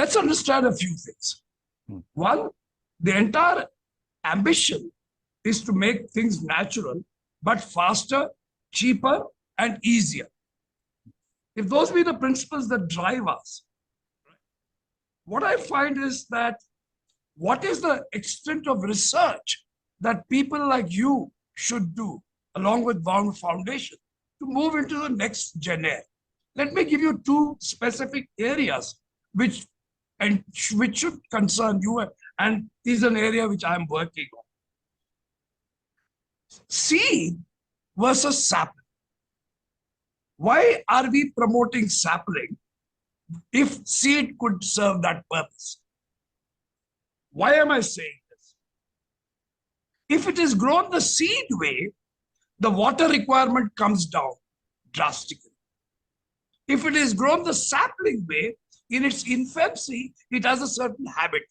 let's understand a few things. One, the entire ambition is to make things natural, but faster, cheaper, and easier. If those be the principles that drive us, what I find is that what is the extent of research that people like you should do along with Bangalore Foundation to move into the next Gen A? Let me give you two specific areas which should concern you, and is an area which I'm working on. Seed versus sapling. Why are we promoting sapling if seed could serve that purpose? Why am I saying this? If it is grown the seed way, the water requirement comes down drastically. If it is grown the sapling way, in its infancy, it has a certain habit.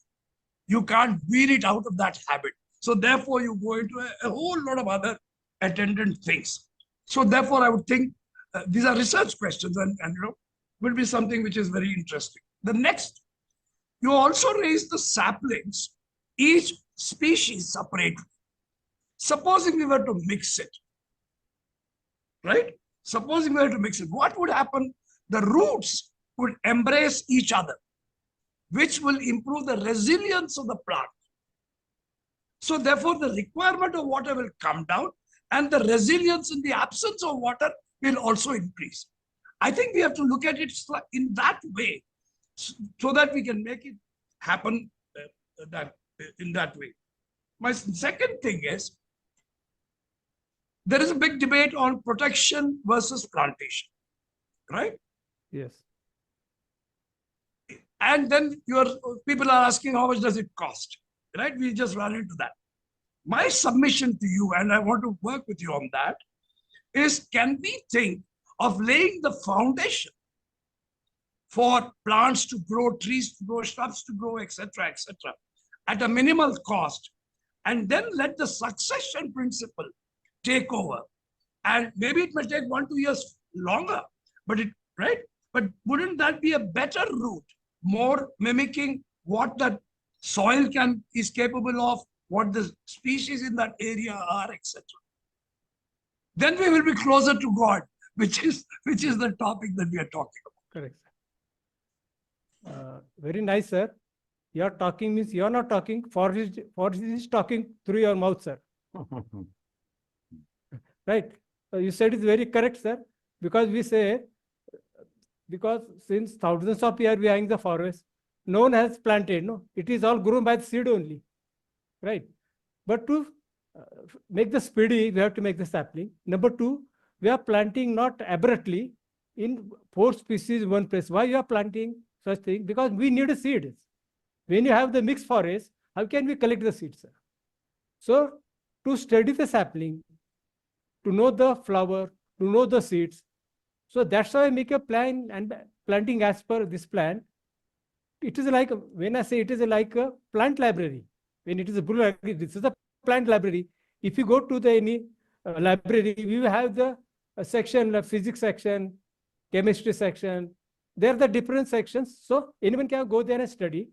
You can't wean it out of that habit. So therefore, you go into a whole lot of other attendant things. So therefore, I would think these are research questions, and will be something which is very interesting. The next, you also raise the saplings, each species separately. Supposing we were to mix it, right? Supposing we were to mix it, what would happen? The roots would embrace each other, which will improve the resilience of the plant. So therefore, the requirement of water will come down, and the resilience in the absence of water will also increase. I think we have to look at it in that way, so that we can make it happen in that way. My second thing is, there is a big debate on protection versus plantation, right? Yes. And then people are asking, how much does it cost, right? We just run into that. My submission to you, and I want to work with you on that, is can we think of laying the foundation for plants to grow, trees to grow, shrubs to grow, etc., at a minimal cost, and then let the succession principle take over. And maybe it may take 1-2 years longer, but But wouldn't that be a better route, more mimicking what that soil is capable of, what the species in that area are, etc. Then we will be closer to God, which is the topic that we are talking about. Correct, sir. Very nice, sir. Your talking means you are not talking. Forest is talking through your mouth, sir. Right. You said it's very correct, sir. Because we say, because since thousands of years we are in the forest, no one has planted. No, it is all grown by the seed only. Right. But to make the speedy, we have to make the sapling. Number two, we are planting not abruptly in 4 species in one place. Why you are planting such thing? Because we need seeds. When you have the mixed forest, how can we collect the seeds, sir? So to study the sapling, to know the flower, to know the seeds. So that's why I make a plan, and planting as per this plan. It is like, when I say it is like a plant library, when it is a blue, this is a plant library. If you go to any library, we will have the section, the physics section, chemistry section. There are the different sections. So anyone can go there and study.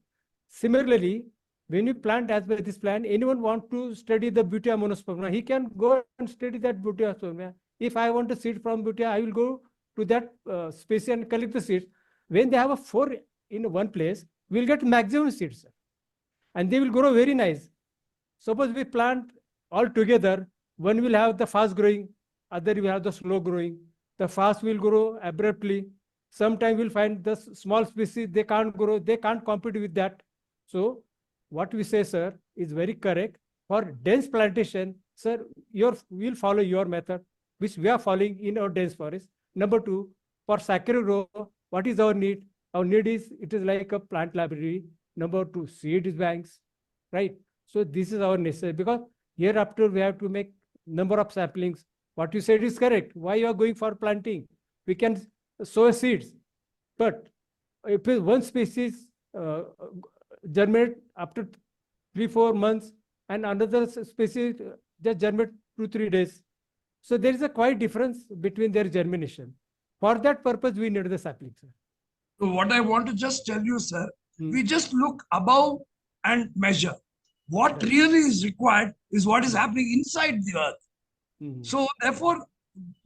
Similarly, when you plant as per this plan, anyone want to study the Butea monosperma, he can go and study that Butea monosperma. If I want a seed from Butea, I will go to that species and collect the seeds. When they have a 4 in one place, we'll get maximum seeds, and they will grow very nice. Suppose we plant all together, one will have the fast growing, other will have the slow growing. The fast will grow abruptly. Sometimes we'll find the small species, they can't grow, they can't compete with that. So what we say, sir, is very correct. For dense plantation, sir, we'll follow your method, which we are following in our dense forest. Number 2, for sacred grow, what is our need? Our need is, it is like a plant library. Number 2, seed banks, right? So this is our necessary, because hereafter we have to make number of saplings. What you said is correct. Why you are going for planting? We can sow seeds, but if one species germinate after 3-4 months, and another species just germinate 2-3 days. So there is a quite difference between their germination. For that purpose, we need the sapling, sir. So what I want to just tell you, sir, We just look above and measure. What Right. really is required is what is happening inside the earth. So therefore,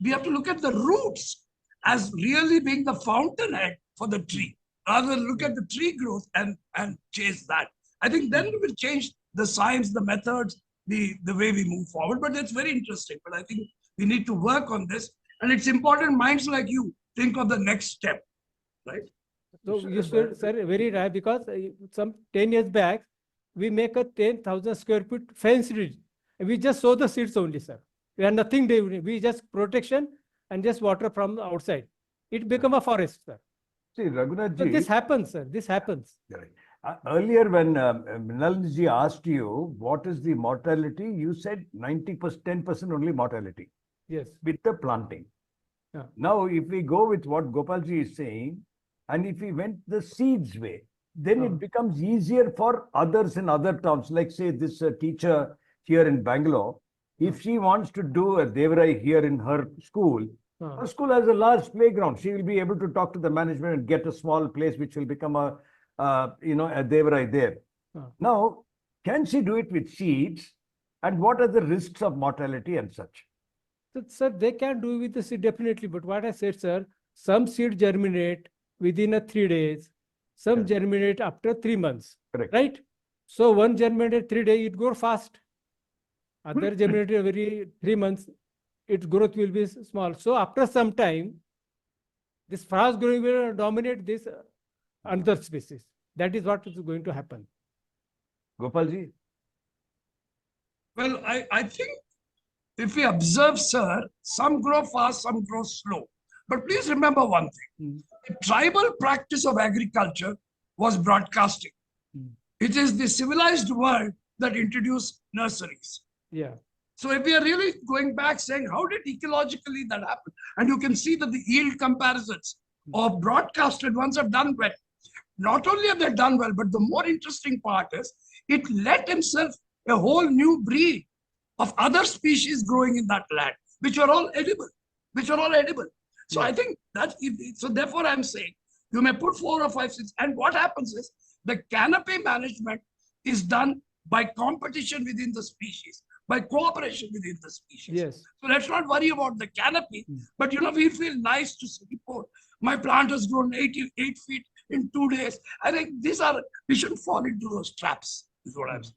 we have to look at the roots as really being the fountainhead for the tree, rather than look at the tree growth and chase that. I think then we will change the science, the methods, the way we move forward. But that's very interesting. But I think we need to work on this. And it's important minds like you think of the next step, right? So you should, sir, very right, because some 10 years back, we make a 10,000 square feet fenced ridge. We just sow the seeds only, sir. We have nothing doing. We just protection and just water from the outside. It become a forest, sir. See, Raghunath So ji, this happens, sir. This happens. right. Earlier when Mrinalji asked you what is the mortality, you said 90%, 10% only mortality Yes. with the planting. Yeah. Now, if we go with what Gopalji is saying, and if we went the seeds way, then it becomes easier for others in other towns. Like say this teacher here in Bangalore, if she wants to do a Devarai here in her school has a large playground. She will be able to talk to the management and get a small place which will become a a Devarai there. Now, can she do it with seeds? And what are the risks of mortality and such? So, sir, they can do with the seed definitely. But what I said, sir, some seed germinate within 3 days. Some Correct. germinate after 3 months. Correct. Right? So one germinated 3 days, it grows fast. Other germinated every 3 months, its growth will be small. So after some time, this fast growing will dominate this another species. That is what is going to happen. Gopalji? Well, I think if we observe, sir, some grow fast, some grow slow. But please remember one thing. The tribal practice of agriculture was broadcasting. It is the civilized world that introduced nurseries. Yeah. So if we are really going back saying, how did ecologically that happen? And you can see that the yield comparisons of broadcasted ones have done well. Not only have they done well, but the more interesting part is it led himself a whole new breed of other species growing in that land, which are all edible, So I think that, so therefore I'm saying, you may put 4 or 5 seeds. And what happens is the canopy management is done by competition within the species, by cooperation within the species. Yes. So let's not worry about the canopy, but we feel nice to report my plant has grown 8 feet in 2 days. I think we shouldn't fall into those traps, is what I'm saying.